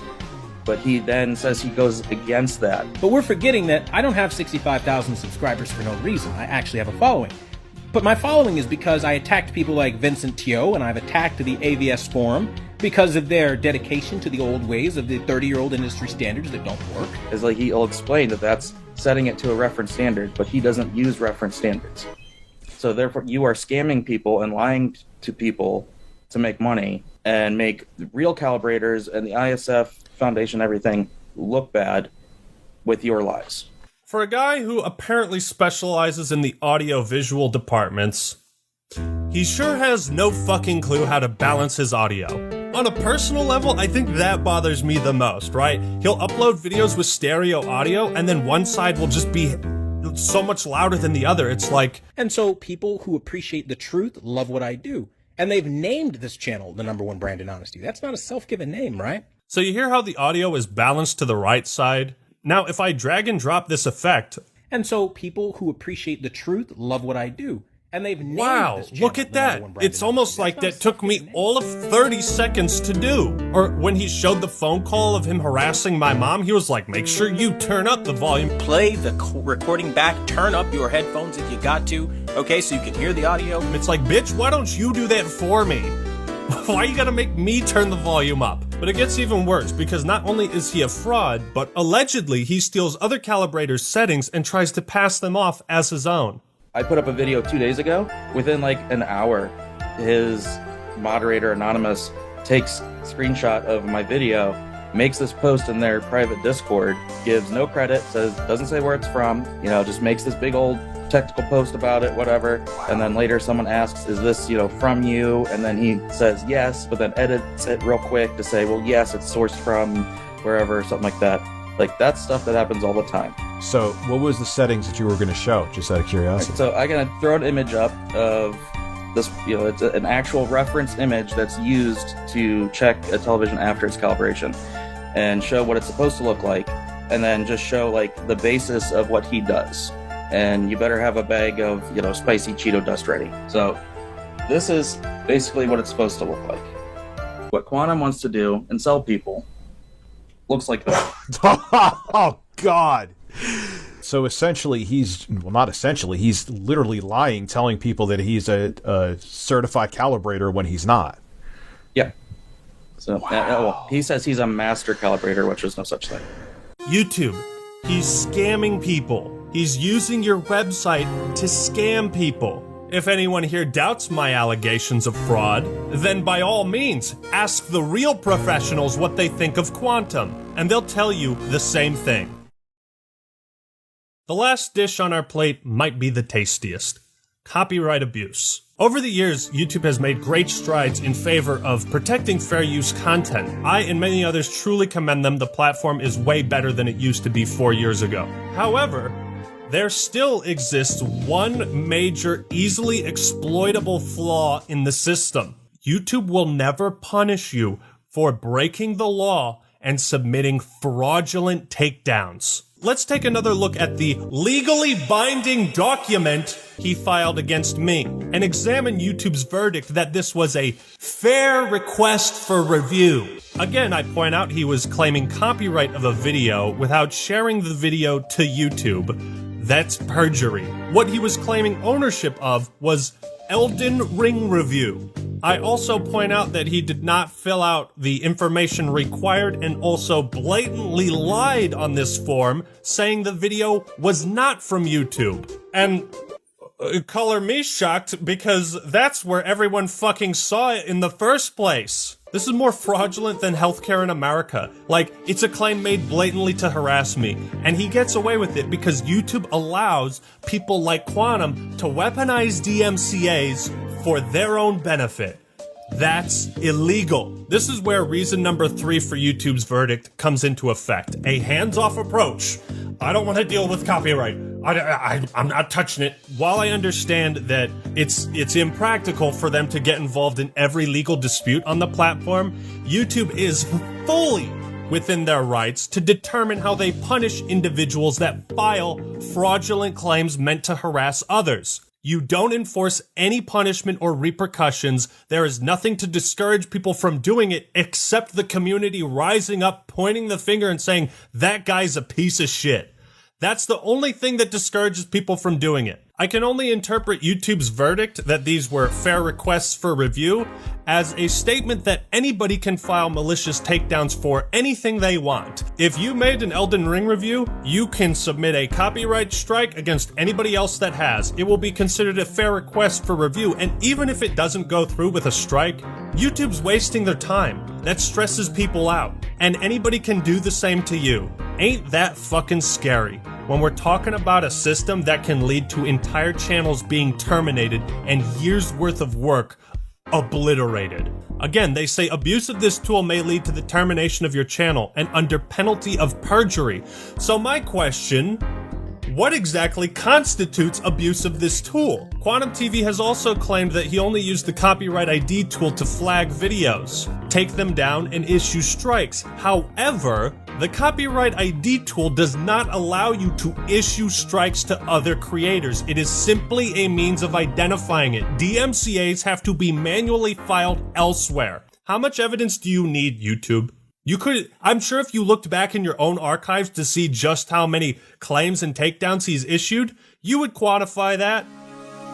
But he then says he goes against that. But we're forgetting that I don't have 65,000 subscribers for no reason. I actually have a following. But my following is because I attacked people like Vincent Teo, and I've attacked the AVS forum because of their dedication to the old ways of the 30-year-old industry standards that don't work. It's like he'll explain that that's setting it to a reference standard, but he doesn't use reference standards. So therefore, you are scamming people and lying to people to make money and make the real calibrators and the ISF Foundation, everything, look bad with your lies. For a guy who apparently specializes in the audio-visual departments, he sure has no fucking clue how to balance his audio. On a personal level, I think that bothers me the most, right? He'll upload videos with stereo audio, and then one side will just be so much louder than the other. It's like... And so people who appreciate the truth love what I do. And they've named this channel the #1 brand in honesty. That's not a self-given name, right? So you hear how the audio is balanced to the right side? Now, if I drag and drop this effect... And so people who appreciate the truth love what I do. And they've named wow, this channel look at that. It's almost like that took me all of 30 seconds to do. Or when he showed the phone call of him harassing my mom, he was like, make sure you turn up the volume. Play the recording back, turn up your headphones if you got to, okay, so you can hear the audio. It's like, bitch, why don't you do that for me? Why you gotta make me turn the volume up? But it gets even worse, because not only is he a fraud, but allegedly he steals other calibrators' settings and tries to pass them off as his own. I put up a video 2 days ago. Within like an hour, his moderator, Anonymous, takes a screenshot of my video, makes this post in their private Discord, gives no credit, doesn't say where it's from, just makes this big old technical post about it, whatever. And then later someone asks, is this, from you? And then he says yes, but then edits it real quick to say, well, yes, it's sourced from wherever, something like that. Like, that's stuff that happens all the time. So, what was the settings that you were going to show, just out of curiosity? So, I'm going to throw an image up of this, it's an actual reference image that's used to check a television after its calibration and show what it's supposed to look like, and then just show, like, the basis of what he does. And you better have a bag of, spicy Cheeto dust ready. So, this is basically what it's supposed to look like. What Quantum wants to do and sell people looks like that. Oh, God. So essentially, he's literally lying, telling people that he's a certified calibrator when he's not. Yeah. So well, he says he's a master calibrator, which is no such thing. YouTube, he's scamming people. He's using your website to scam people. If anyone here doubts my allegations of fraud, then by all means, ask the real professionals what they think of Quantum, and they'll tell you the same thing. The last dish on our plate might be the tastiest: copyright abuse. Over the years, YouTube has made great strides in favor of protecting fair use content. I and many others truly commend them. The platform is way better than it used to be 4 years ago. However, there still exists one major, easily exploitable flaw in the system. YouTube will never punish you for breaking the law and submitting fraudulent takedowns. let's take another look at the legally binding document he filed against me and examine YouTube's verdict that this was a fair request for review. Again, I point out he was claiming copyright of a video without sharing the video to YouTube. That's perjury. What he was claiming ownership of was Elden Ring review. I also point out that he did not fill out the information required and also blatantly lied on this form, saying the video was not from YouTube. And color me shocked, because that's where everyone fucking saw it in the first place. This is more fraudulent than healthcare in America. Like, it's a claim made blatantly to harass me, and he gets away with it because YouTube allows people like Quantum to weaponize DMCAs for their own benefit. That's illegal. This is where reason number 3 for YouTube's verdict comes into effect. A hands-off approach. I don't want to deal with copyright. I'm not touching it. While I understand that it's impractical for them to get involved in every legal dispute on the platform, YouTube is fully within their rights to determine how they punish individuals that file fraudulent claims meant to harass others. You don't enforce any punishment or repercussions. There is nothing to discourage people from doing it except the community rising up, pointing the finger and saying, that guy's a piece of shit. That's the only thing that discourages people from doing it. I can only interpret YouTube's verdict that these were fair requests for review as a statement that anybody can file malicious takedowns for anything they want. If you made an Elden Ring review, you can submit a copyright strike against anybody else that has. It will be considered a fair request for review, and even if it doesn't go through with a strike, YouTube's wasting their time. That stresses people out, and anybody can do the same to you. Ain't that fucking scary? When we're talking about a system that can lead to entire channels being terminated and years worth of work obliterated. Again, they say abuse of this tool may lead to the termination of your channel and under penalty of perjury. So my question, what exactly constitutes abuse of this tool? Quantum TV has also claimed that he only used the copyright ID tool to flag videos, take them down, and issue strikes. However, the copyright ID tool does not allow you to issue strikes to other creators. It is simply a means of identifying it. DMCAs have to be manually filed elsewhere. How much evidence do you need, YouTube? I'm sure if you looked back in your own archives to see just how many claims and takedowns he's issued, you would quantify that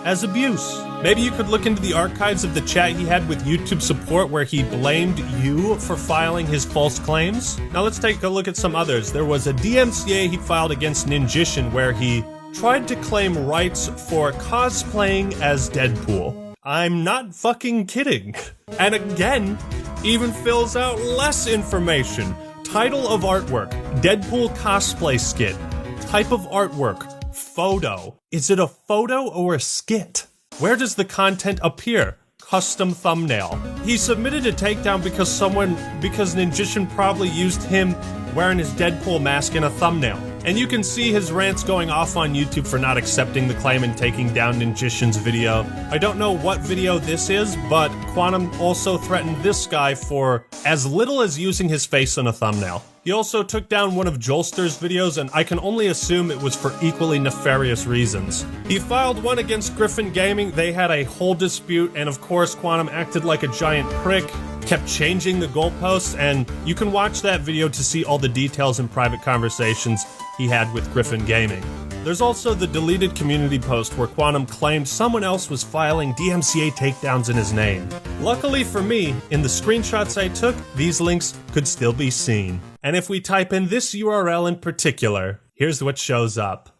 as abuse. Maybe you could look into the archives of the chat he had with YouTube support where he blamed you for filing his false claims. Now let's take a look at some others. There was a DMCA he filed against Ninjishin where he tried to claim rights for cosplaying as Deadpool. I'm not fucking kidding. And again, even fills out less information. Title of artwork, Deadpool cosplay skit. Type of artwork, photo. Is it a photo or a skit? Where does the content appear? Custom thumbnail. He submitted a takedown because Ninjishin probably used him wearing his Deadpool mask in a thumbnail. And you can see his rants going off on YouTube for not accepting the claim and taking down Ninjishin's video. I don't know what video this is, but Quantum also threatened this guy for as little as using his face in a thumbnail. He also took down one of Jolster's videos, and I can only assume it was for equally nefarious reasons. He filed one against Griffin Gaming. They had a whole dispute, and of course Quantum acted like a giant prick, kept changing the goalposts, and you can watch that video to see all the details and private conversations he had with Griffin Gaming. There's also the deleted community post where Quantum claimed someone else was filing DMCA takedowns in his name. Luckily for me, in the screenshots I took, these links could still be seen. And if we type in this URL in particular, here's what shows up.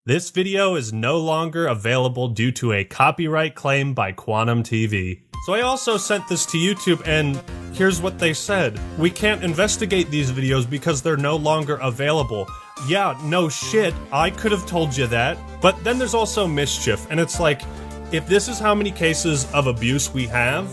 This video is no longer available due to a copyright claim by Quantum TV. So I also sent this to YouTube, and here's what they said. We can't investigate these videos because they're no longer available. Yeah, no shit, I could have told you that. But then there's also mischief, and it's like, if this is how many cases of abuse we have,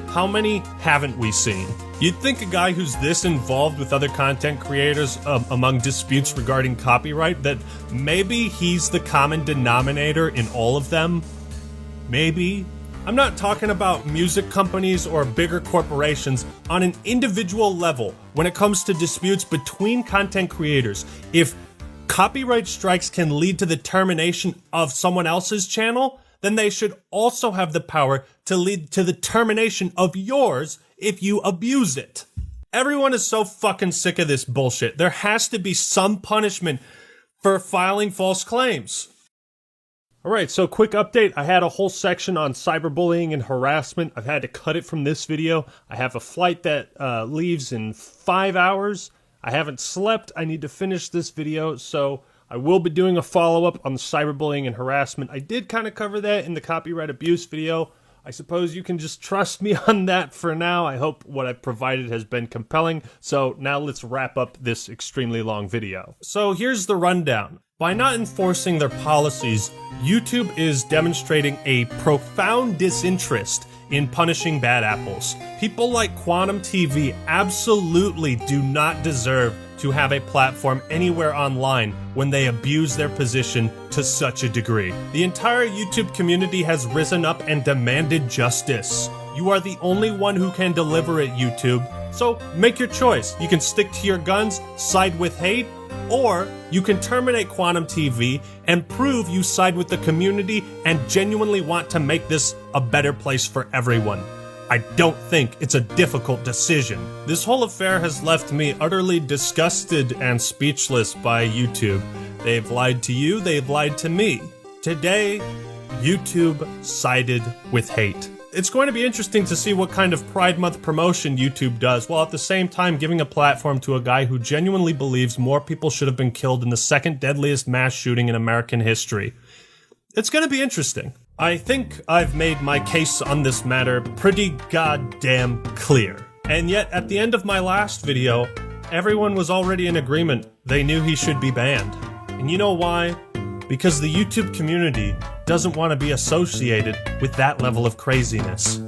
how many haven't we seen? You'd think a guy who's this involved with other content creators among disputes regarding copyright, that maybe he's the common denominator in all of them? Maybe? I'm not talking about music companies or bigger corporations. On an individual level, when it comes to disputes between content creators, if copyright strikes can lead to the termination of someone else's channel, then they should also have the power to lead to the termination of yours if you abuse it. Everyone is so fucking sick of this bullshit. There has to be some punishment for filing false claims. Alright, so quick update. I had a whole section on cyberbullying and harassment. I've had to cut it from this video. I have a flight that leaves in 5 hours. I haven't slept. I need to finish this video, so I will be doing a follow-up on the cyberbullying and harassment. I did kind of cover that in the copyright abuse video. I suppose you can just trust me on that for now. I hope what I've provided has been compelling. So now let's wrap up this extremely long video. So here's the rundown. By not enforcing their policies, YouTube is demonstrating a profound disinterest in punishing bad apples. People like Quantum TV absolutely do not deserve to have a platform anywhere online when they abuse their position to such a degree. The entire YouTube community has risen up and demanded justice. You are the only one who can deliver it, YouTube. So make your choice. You can stick to your guns, side with hate, or you can terminate Quantum TV and prove you side with the community and genuinely want to make this a better place for everyone. I don't think it's a difficult decision. This whole affair has left me utterly disgusted and speechless by YouTube. They've lied to you, they've lied to me. Today, YouTube sided with hate. It's going to be interesting to see what kind of Pride Month promotion YouTube does, while at the same time giving a platform to a guy who genuinely believes more people should have been killed in the second deadliest mass shooting in American history. It's going to be interesting. I think I've made my case on this matter pretty goddamn clear. And yet, at the end of my last video, everyone was already in agreement. They knew he should be banned. And you know why? Because the YouTube community doesn't want to be associated with that level of craziness.